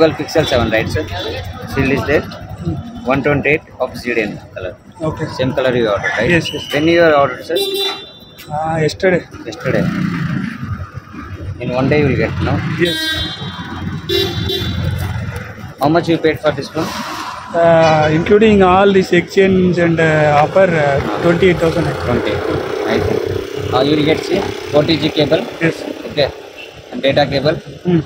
Google Pixel 7, right, sir? Shield is there. 128 of ZDN color. Okay. Same color you ordered, right? Yes, yes. When you ordered, sir? Yesterday. Yesterday. In one day you will get, no? Yes. How much you paid for this phone? Including all this exchange and offer, 28,000. 20. Right. You will get, see, 4G cable. Yes. Okay. And data cable. Hmm.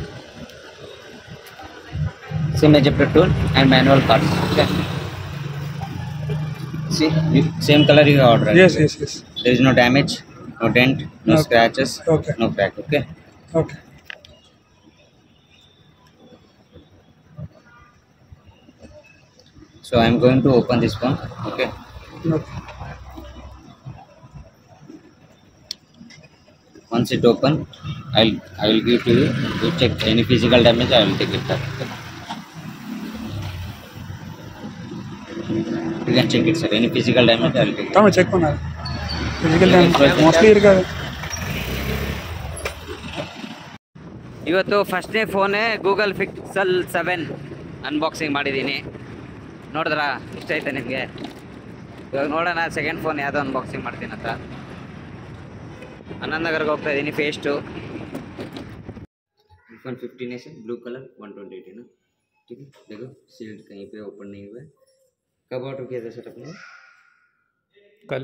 SIM ejector tool and manual parts. Okay. See, same color you ordered. Yes, yes, yes. There is no damage, no dent, no Okay. scratches, Okay. no crack. Okay. Okay. So I am going to open this one. Okay. Okay. Once it open, I will give to you. You check any physical damage. I will take it back. Okay. You can check it, sir. Any physical damage, I will take it. Come check on physical damage. Mostly irkadu. ಇವತ್ತು ಫಸ್ಟ್ನೇ ಫೋನೇ Google pixel 7 unboxing ಮಾಡಿದ್ದೀನಿ. ನೋಡಿದ್ರಾ ಇಷ್ಟ ಆಯ್ತಾ ನಿಮಗೆ? ಇವಾಗ ನೋಡೋಣ ಸೆಕೆಂಡ್ ಫೋನ್ ಯಾವುದೋ ಅನ್ಬಾಕ್ಸಿಂಗ್ ಮಾಡ್ತೀನಿ ಅಂತ. आनंदनगर होता है फेस टू iPhone 15 है ब्लू कलर 128 है ना. ठीक है, देखो सील्ड कहीं पे ओपन नहीं हुआ है. कब ऑर्डर किया था सर आपने? कल.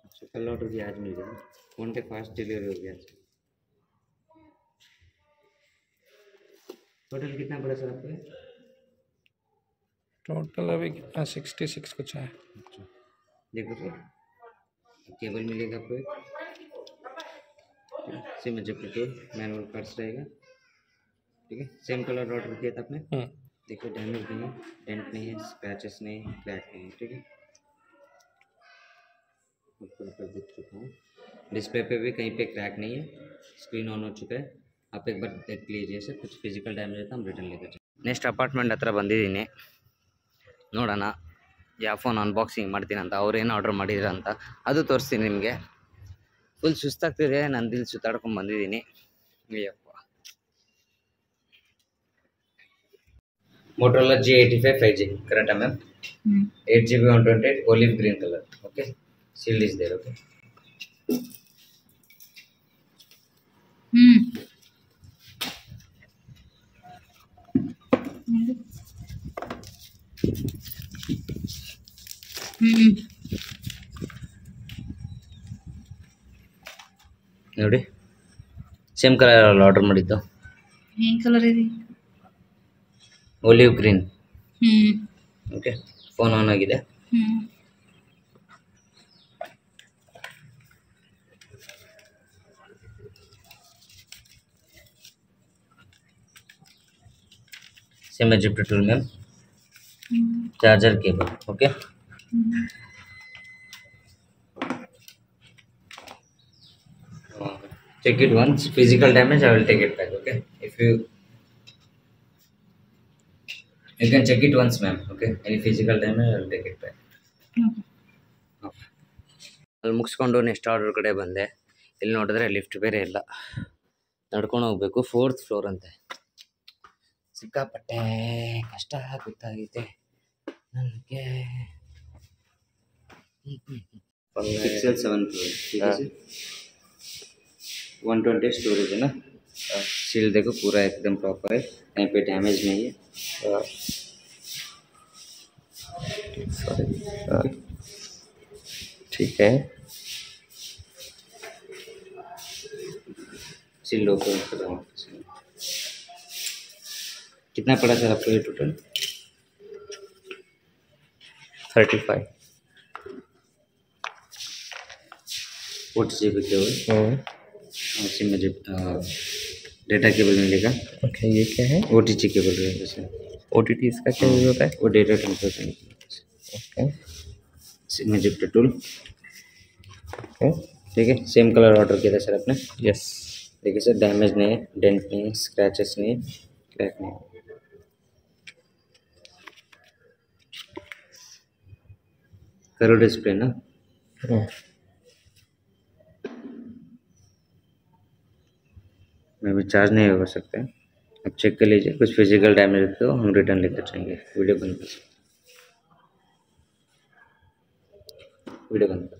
अच्छा, कल ऑर्डर किया, आज मिल गया. फोन के फास्ट डिलीवरी हो गया. टोटल कितना पड़ा सर आपको? टोटल अभी कितना 66 कुछ है. अच्छा, देखो सर केबल मिलेगा आपको. सिम एजेक्टर मैनुअल पार्ट्स रहेगा. ठीक है, सेम कलर ऑर्डर किया था आपने. देखो डैमेज नहीं है, डेंट नहीं है, स्क्रैचेस नहीं है, क्रैक नहीं है. ठीक है, ऊपर देख चुका हूँ. डिस्प्ले पे भी कहीं पे क्रैक नहीं है. स्क्रीन ऑन हो चुका है. आप एक बार देख लीजिए सर. कुछ फिजिकल डैमेज है तो हम रिटर्न लेकर जाएंगे. नेक्स्ट अपार्टमेंट हत्र ಬಂದಿದ್ದೀನಿ. ನೋಡೋಣ ಯಾವ ಫೋನ್ ಅನ್ಬಾಕ್ಸಿಂಗ್ ಮಾಡ್ತೀನಿ ಅಂತ, ಅವ್ರು ಏನು ಆರ್ಡರ್ ಮಾಡಿದ್ರು ಅಂತ ಅದು ತೋರಿಸ್ತೀನಿ ನಿಮಗೆ. ಫುಲ್ ಸುಸ್ತಾಗ್ತಿದೆ, ನಾನು ದಿಲ್ ಸುತ್ತಾಡ್ಕೊಂಡು ಬಂದಿದ್ದೀನಿ. Ayyappa. Motorola G85 5G current mm 8GB 128 olive green color. Okay, shield is there. Okay. ನೋಡಿ ಸೇಮ್ ಕಲರ್ ಆರ್ಡರ್ ಮಾಡಿದ್ದು. ಏನು ಕಲರ್ ಇದೆ? Olive green. Okay, phone on ಆಗಿದೆ. सिम एजेक्टर टूल में charger cable. Okay, check it once. Physical damage, I will take it back. Okay, if you can check it once, ma'am. Okay, any physical damage, I will take it back. ಅಲ್ಲಿ ಮುಗಿಸ್ಕೊಂಡು next order ಕಡೆ ಬಂದೆ. ಇಲ್ಲಿ ನೋಡಿದ್ರೆ lift ಬೇರೆ ಇಲ್ಲ, ನಡ್ಕೊಂಡು ಹೋಗ್ಬೇಕು. 4th ಫ್ಲೋರ್ ಅಂತೆ. ಸಿಕ್ಕಾಪಟ್ಟೆ ಕಷ್ಟ ಗೊತ್ತಾಗೈತೆ ನನಗೆ. Pixel 7 Pro. ठीक है सर, 120 स्टोरेज है ना. सील देखो पूरा एकदम प्रॉपर है, कहीं पे डैमेज नहीं है. ठीक है. सील ओपन कर रहा हूँ. कितना पड़ा सर आपको ये टोटल? 35. 40GB cable. सिम में डेटा केबल मिलेगा. ओके, ये क्या है? OTG केबल रहेगा सर. OTT इसका क्या यूज होता है? वो डेटा ट्रांसफर करने के लिए. Okay. SIM ejector tool. Okay, ठीक है, सेम कलर ऑर्डर किया था सर आपने. यस. देखिए सर, डैमेज नहीं है, डेंट नहीं है, स्क्रैचेस नहीं है, क्रैक नहीं है. करो डिस्प्ले ना. मैं भी चार्ज नहीं हो सकते. अब चेक कर लीजिए, कुछ फिजिकल डैमेज है तो हम रिटर्न लेकर जाएंगे। वीडियो बंद कर, वीडियो बंद कर।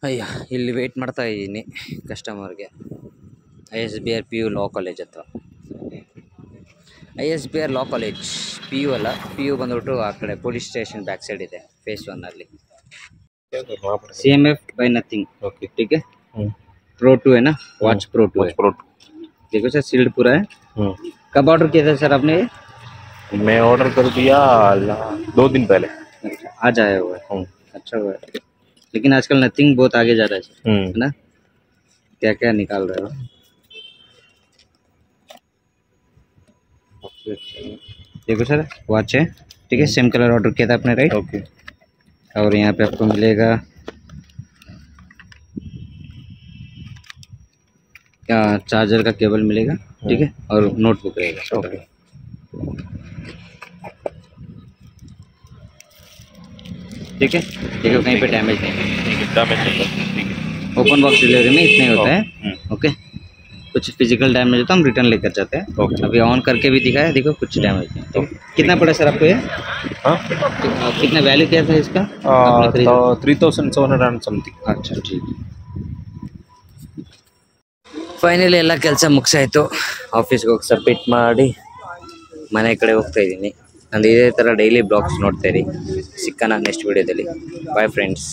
ಅಯ್ಯ, ಇಲ್ಲಿ ವೆಯ್ಟ್ ಮಾಡ್ತಾ ಇದ್ದೀನಿ ಕಸ್ಟಮರ್ಗೆ. ISBR PU ಲಾ ಕಾಲೇಜ್ ಹತ್ರ. ISBR ಲಾ ಕಾಲೇಜ್ PU ಅಲ್ಲ, PU ಬಂದ್ಬಿಟ್ಟು ಆ ಕಡೆ ಪೊಲೀಸ್ ಸ್ಟೇಷನ್ ಬ್ಯಾಕ್ ಸೈಡ್ ಇದೆ, ಫೇಸ್ 1 ಅಲ್ಲಿ. CMF by nothing. ओके ठीक है. Pro 2 है ना, वॉच Pro 2 है. देखो सर, सील्ड पूरा है. कब ऑर्डर किया था सर आपने? मैं ऑर्डर कर दिया 2 दिन पहले. आज आया हुआ है. अच्छा हुआ है. लेकिन आजकल नथिंग बहुत आगे जा रहा है सर, है ना? क्या क्या निकाल रहे हो? देखो सर, वॉच है, ठीक है. सेम कलर ऑर्डर किया था आपने, राइट? ओके. और यहाँ पे आपको मिलेगा क्या, चार्जर का केबल मिलेगा, ठीक है. और नोटबुक रहेगा. ओके. ठीक है. देखो कहीं पे डैमेज नहीं है. डैमेज नहीं है. ठीक है. ओपन बॉक्स डिलीवरी में इतने होता है. ओके. कुछ फिजिकल डैमेज है तो हम रिटर्न लेकर जाते हैं. ओके. अभी ऑन करके भी दिखाया, देखो कुछ डैमेज नहीं. ठीक है. कितना पड़ा सर आपको ये? हाँ, कितना वैल्यू क्या था इसका आपने खरीदा? 3700 समथिंग. अच्छा ठीक. ಫೈನಲಿ ಎಲ್ಲ ಕೆಲಸ ಮುಗಿಸಾಯಿತು. ಆಫೀಸ್ಗೆ ಹೋಗಿ ಸಬ್ಮಿಟ್ ಮಾಡಿ ಮನೆ ಕಡೆ ಹೋಗ್ತಾ ಇದ್ದೀನಿ. ನಂದು ಇದೇ ಥರ ಡೈಲಿ ಬ್ಲಾಗ್ಸ್ ನೋಡ್ತಾ ಇರಿ. ಸಿಕ್ಕನ ನೆಕ್ಸ್ಟ್ ವಿಡಿಯೋದಲ್ಲಿ. Bye friends.